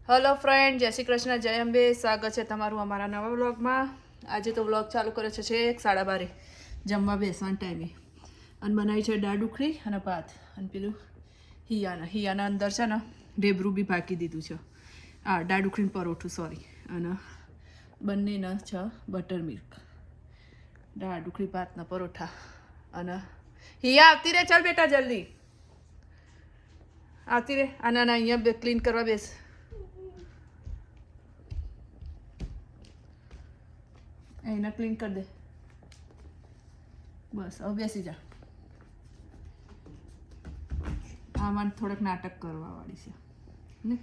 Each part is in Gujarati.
હેલો ફ્રેન્ડ, જય શ્રી કૃષ્ણ, જય અંબે. સ્વાગત છે તમારું અમારા નવા વ્લોગમાં. આજે તો વ્લોગ ચાલુ કર્યો છે 12:30 જમવા બેસવાના ટાઈમે. અને બનાવી છે દાળ ઢોકળી અને ભાત. અને પેલું હિયાના અંદર છે ને ઢેબરું બી પાકી દીધું છે. દાળ ઢોકળીનું પરોઠું સોરી. અને બંનેના છે બટર મિલ્ક. દાળ ઢોકળી ભાતના પરોઠા. અને હિયા આવતી રે, ચાલ બેટા જલ્દી આવતી રે. આના અહીંયા ક્લીન કરવા બેસ. એના ક્લીન કરી દે. બસ હવે બેસી જા. આમાં થોડુંક નાટક કરવા વાળી છે ને.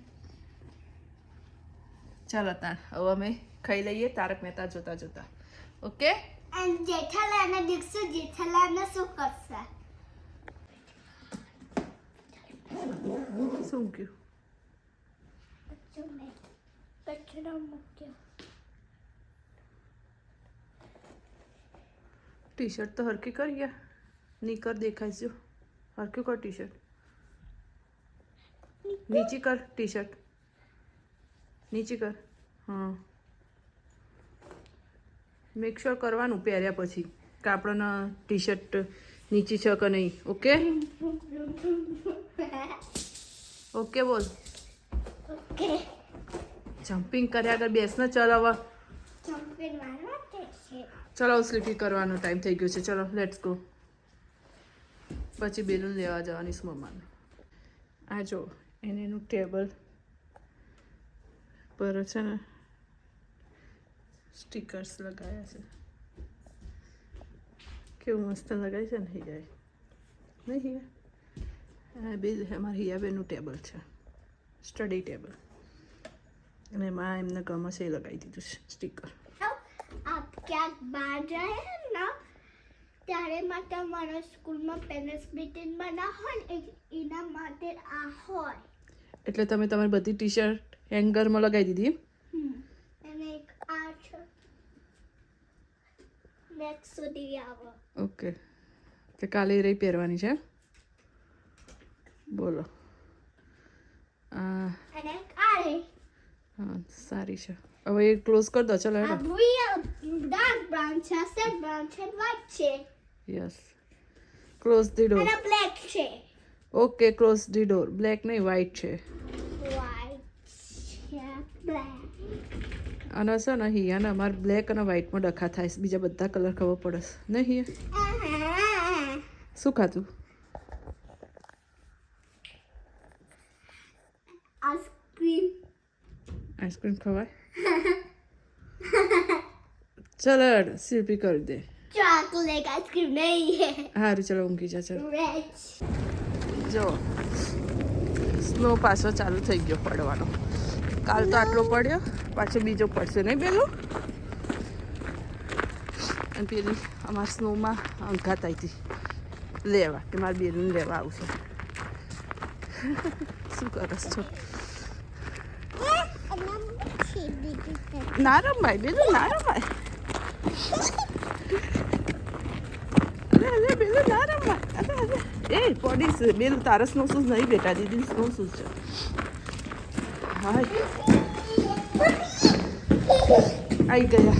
ચાલો તાર હવે અમે ખાઈ લઈએ તારક મહેતા જોતા જોતા. ઓકે. જેઠાલાલને દીકશું, જેઠાલાલને શું કરશે? શું કહ્યું? કચરો મૂક્યો. ટી શર્ટ તો હરકી કરી ગયા. નીકર દેખાય જો. હરક્યું કર ટી શર્ટ. નીચી કર ટી શર્ટ. નીચી કર. હા, મેક શ્યોર કરવાનું પહેર્યા પછી કે આપણને ટી શર્ટ નીચી છે કે નહીં. ઓકે ઓકે બોલ. ઓકે. જમ્પિંગ કર્યા આગળ બેસ ને. ચાલ હવે જમ્પિંગ મારવા છે. ચલો સ્લીપી કરવાનો ટાઈમ થઈ ગયો છે. ચલો લેટ્સ ગો. પછી બેલૂન લેવા જવાની છે મમ્માને. આ જો એનું ટેબલ પર છે ને સ્ટીકર્સ લગાવ્યા છે. કેવું મસ્ત લગાવ્યું છે ને હિયાએ. નહીં હિયા? આ બે અમારા હિયાબેનનું ટેબલ છે, સ્ટડી ટેબલ. અને એમાં એમને ગમે છે એ લગાવી દીધું છે સ્ટીકર. આપ ક્યાંક બહાર જાય ને ત્યારે માટે મારા સ્કૂલમાં પેરેન્ટ્સ મીટિંગ બના હોય ને એના માટે આ હોય. એટલે તમે તમારી બધી ટી શર્ટ હેંગરમાં લગાવી દીધી. અને એક આ છે નેક સુધી આવે. ઓકે, તો કાલે રહી પહેરવાની છે. બોલો. અને એક આ રે. હા સારી છે. હવે એ ક્લોઝ કરી દો. ચલો આ હેડો. ભૂયા ડાર્ક બ્રાઉન છે, સેટ બ્રાઉન છે, વ્હાઇટ છે. Yes, close the door. અને બ્લેક છે. Okay, close the door. Black નહીં, વ્હાઇટ છે. વ્હાઇટ છે, બ્લેક. અને છે ને હિયાને અમારે બ્લેક અને વ્હાઇટમાં ડખા થાય છે. બીજા બધા કલર ખબર પડે છે નહીં હિયા? શું ખાતું? આઈસ્ક્રીમ. આઈસ્ક્રીમ ખવાય? ચલો સ્લીપી કરી દે. ચોકલેટ આઈસ્ક્રીમ નહીં. સારું ચલો ઊંઘી જા. ચલો રેડ. જો સ્નો પાછો ચાલુ થઈ ગયો પડવાનો. કાલ તો આટલો પડ્યો, પાછો બીજો પડશે નહીં પેલું. અને પેલી અમારા સ્નોમાં અંઘાત આવી હતી લેવા કે મારે બેલું લેવા આવશે. શું કરસ છો? ના રમાય બેલું, ના રમાય. અરે બેલું ના રમાય. અરે એ પડીશ બેલું. તારા સ્નો શૂઝ નહીં બેટા, દીદી સ્નો શૂઝ છે. હાય આવી ગયા.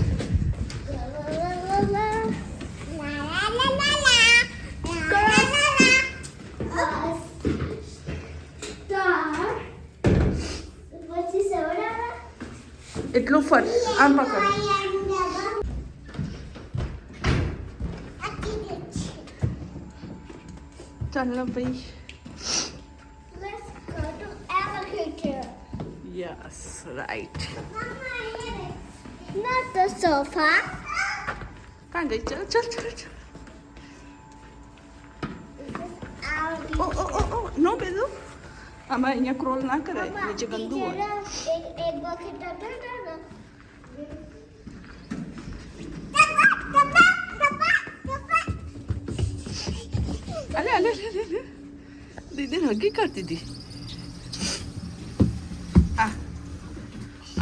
એટલું ફટ આમ પકડ. ચાલો ભાઈ. Let's go to alligator. Yes right. Not the sofa. કાં ગઈ? ચલ ચલ ચલ ચલ. ઓ ઓ ઓ ઓ નો બેલું. આમાં અહીંયા ક્રોલ ના કરાય, નીચે ગંદુ હોય. એક વખત હતો ને અલે અલે દીદી હગી કરતી હતી. આ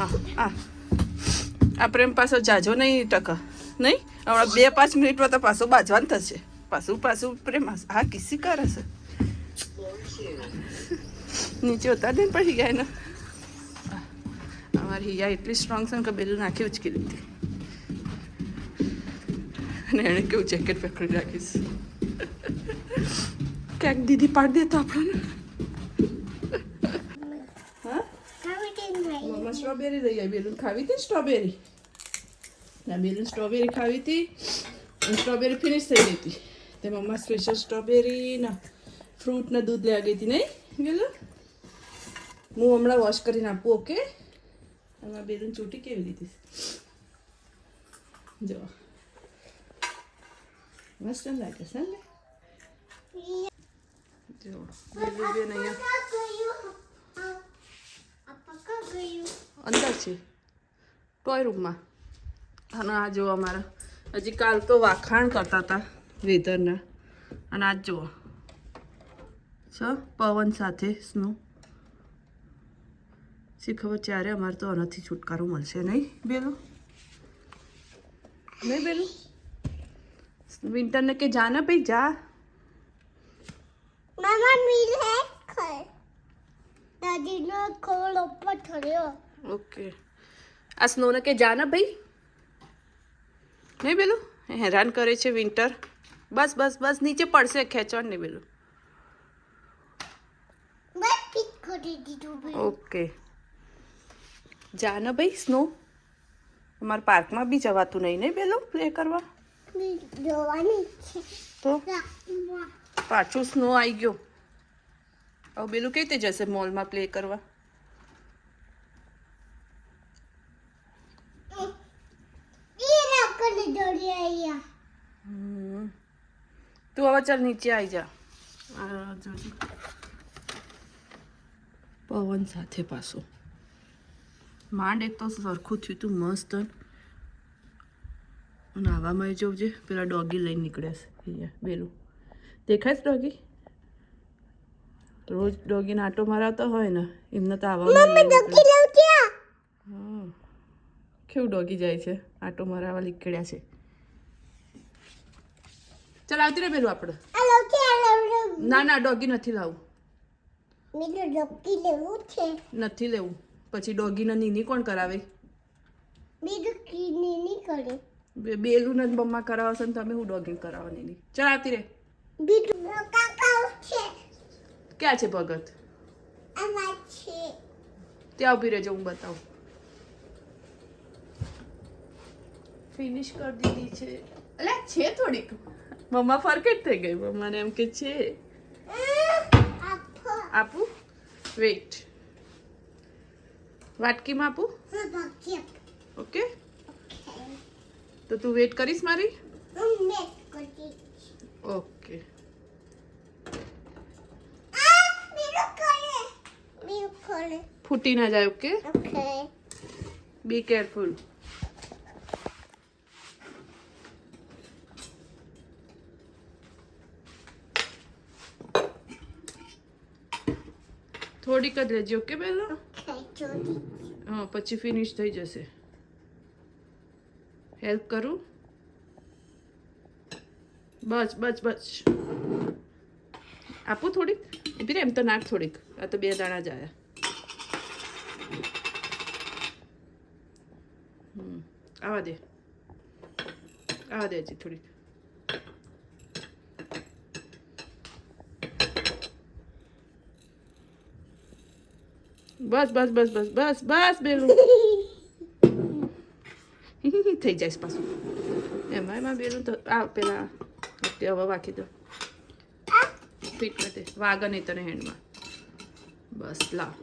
આ આ આ પ્રેમ પાછો જાજો નહીં ટકા નહીં. હમણાં 2-5 મિનિટમાં તો પાછો બાજવાનું થશે. પાછું પ્રેમ હા કિસી કરે છે. નીચે ઉતાર દે ને પછી ગાય ને અમારી હિયા એટલી સ્ટ્રોંગ છે ને કે બેલું નાખી ઉચકી લીધી અને એણે કેવું જેકેટ પકડી રાખીશ ક્યાંક દીદી પાડી દે તો આપણને હા મમ્મા સ્ટ્રોબેરી લઈ આવી બેલુન ખાવી હતી સ્ટ્રોબેરી ના બેલુન સ્ટ્રોબેરી ખાવી હતી અને સ્ટ્રોબેરી ફિનિશ થઈ ગઈ હતી તે મમ્મા સ્પેશિયલ સ્ટ્રોબેરી ના ફ્રૂટ ને દૂધ લેવા ગઈ હતી નહીં બેલું હું હમણાં વોશ કરીને આપું ઓકે આમાં બેલુન ચૂંટી કેવી દીધી જો મસ્ત લાગે છે ને જો બેલું બેન અહીંયા અંદર છે ટોય રૂમમાં અને આ જુઓ અમારા હજી કાલ તો વાખાણ કરતા હતા વેધરના અને આજ જુઓ પવન સાથે સ્નો શી ખબર ત્યારે અમારે તો આનાથી છુટકારો મળશે નહીં બેલું નહીં બેલું વિન્ટરને કે જા ને ભાઈ જા મામા મિલે દાદીનો ખોળ ઉપર થયો ઓકે આ સ્નોને કે જા ને ભાઈ નહીં બેલું હેરાન કરે છે વિન્ટર બસ બસ બસ નીચે પડશે ખેંચવાનું નહીં બેલું મેં પીક કરી દીધું ઓકે જા ને ભાઈ સ્નો અમારે પાર્કમાં બી જવાતું નહીં નહીં બેલું પ્લે કરવા જોવાની છે તો પાછું સ્નો આવી ગયો હવે બેલું કઈ રીતે જશે મોલમાં પ્લે કરવા તું હવે ચાલ નીચે આવી જા જોજે પવન સાથે પાછું માંડ એક તો સરખું થયું તું મસ્ત અને આવામાં જોજે પેલા ડોગી લઈને નીકળ્યા છે અહીંયા બેલું દેખાય છે ડોગી રોજ ડોગીને આટો મરાવતા હોય ને એમને તો આવામાં હા કેવું ડોગી જાય છે આટો મરાવવા નીકળ્યા છે ચાલ આવતી રે બેલું આપણે ના ના ડોગી નથી લાવું નથી લેવું પછી ડોગીને નીની કોણ કરાવે બેલું ને મમ્મા કરાવશે ને તમે હું ડોગીને કરાવવાની નહીં ચાલ આવતી રે ક્યાં છે ભગત ત્યાં ઉભી રહેજો હું બતાવું ફિનિશ કરી દીધી છે અલા છે થોડીક મમ્મા ફરકેટ થઈ ગઈ મમ્માને એમ કે છે આપું વેઇટ વાટકીમાં આપું ઓકે તો તું વેટ કરીશ મારી ઓકે ફૂટી ના જાય ઓકે બી કેરફુલ થોડીક જ લેજો ઓકે બેલો હા પછી ફિનિશ થઈ જશે હેલ્પ કરું બસ બસ બસ આપું થોડીક ઉભી રે એમ તો નાખ થોડીક આ તો 2 દાણા જ આવ્યા આવા દે હજી થોડીક બસ બસ બસ બસ બસ બસ બેલું થઈ જાય પાછું એમાં બેલું તો આ પેલા હવે વાંકી દો ફિટ કરી દે વાગે નહીં તને હેન્ડમાં બસ લાવ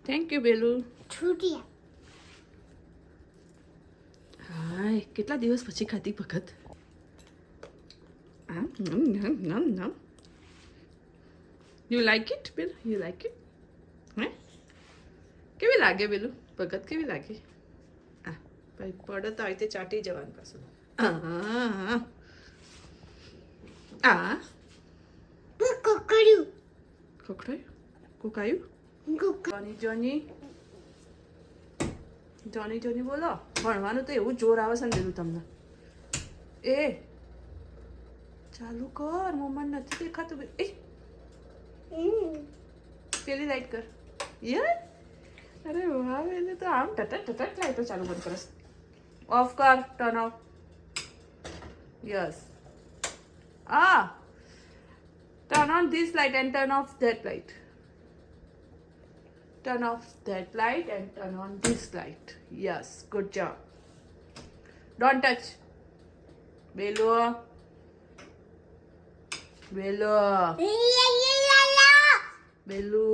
થેન્ક યુ બેલું હાય કેટલા દિવસ પછી ખાધી ભગત you like it well you like it હે કેવી લાગે બેલું ભગત કેવી લાગે આ ભાઈ પડે તો આવી રીતે ચાટી જવાનું પાછું આ ખોખડાયું કોકાયું જોની જોની બોલો ભણવાનું તો એવું જોર આવે છે ને બેલું તમને એ ચાલુ કર મમ્મા નથી દેખાતું એ પેલી લાઈટ કર યાર અરે વાહ એટલે તો આમ ટટ લાઈટો ચાલુ બંધ કરસ ઓફ કર turn off yes turn on this light and turn off that light turn off that light and turn on this light yes good job don't touch Belu Belu Belu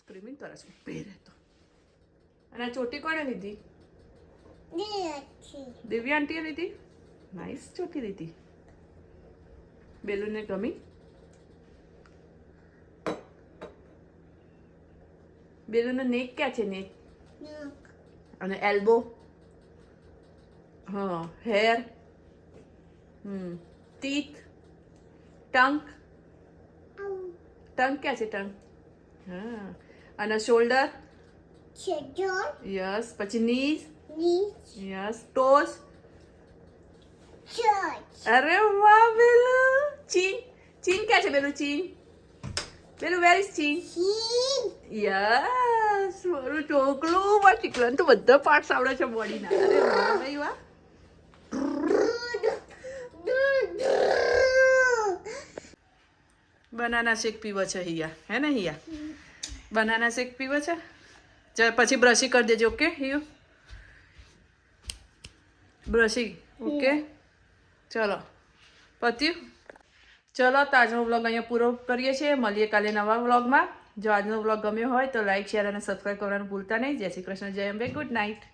screaming કરે છે પહેરે તો અને આ ચોટી કોણે લીધી દિવ્યા આંટીએ લીધી નાઇસ ચોટી લીધી બેલુને ગમી બેલુનો નેક ક્યાં છે નેક અને એલ્બો હા હેર ટીથ ટંક ટંક ક્યાં છે ટંક હા અને શોલ્ડર યસ પછી નીઝ યસ ટોઝ અરે વાહ બેલુ ચીન ચીન ક્યાં છે બેલુ ચીન બેલુ વેર ઇઝ ચીન યસ મારું ચોકલું મારું ચીકલાને તો બધા પાર્ટ્સ આવડે છે બોડીના અરે વાહ ભાઈ વાહ બનાના શેક પીવો છે હિયા હે ને હિયા બનાના શેક પીવો છે ચાલ પછી બ્રશી કરી દેજો ઓકે હિયુ બ્રશી ઓકે ચલો પત્યું ચલો તો આજનો વ્લોગ અહીંયા પૂરો કરીએ છીએ મળીએ કાલે નવા વ્લોગમાં જો આજનો વ્લોગ ગમ્યો હોય તો લાઈક શેર અને સબસ્ક્રાઈબ કરવાનું ભૂલતા નહીં જય શ્રી કૃષ્ણ જય અંબે ગુડ નાઇટ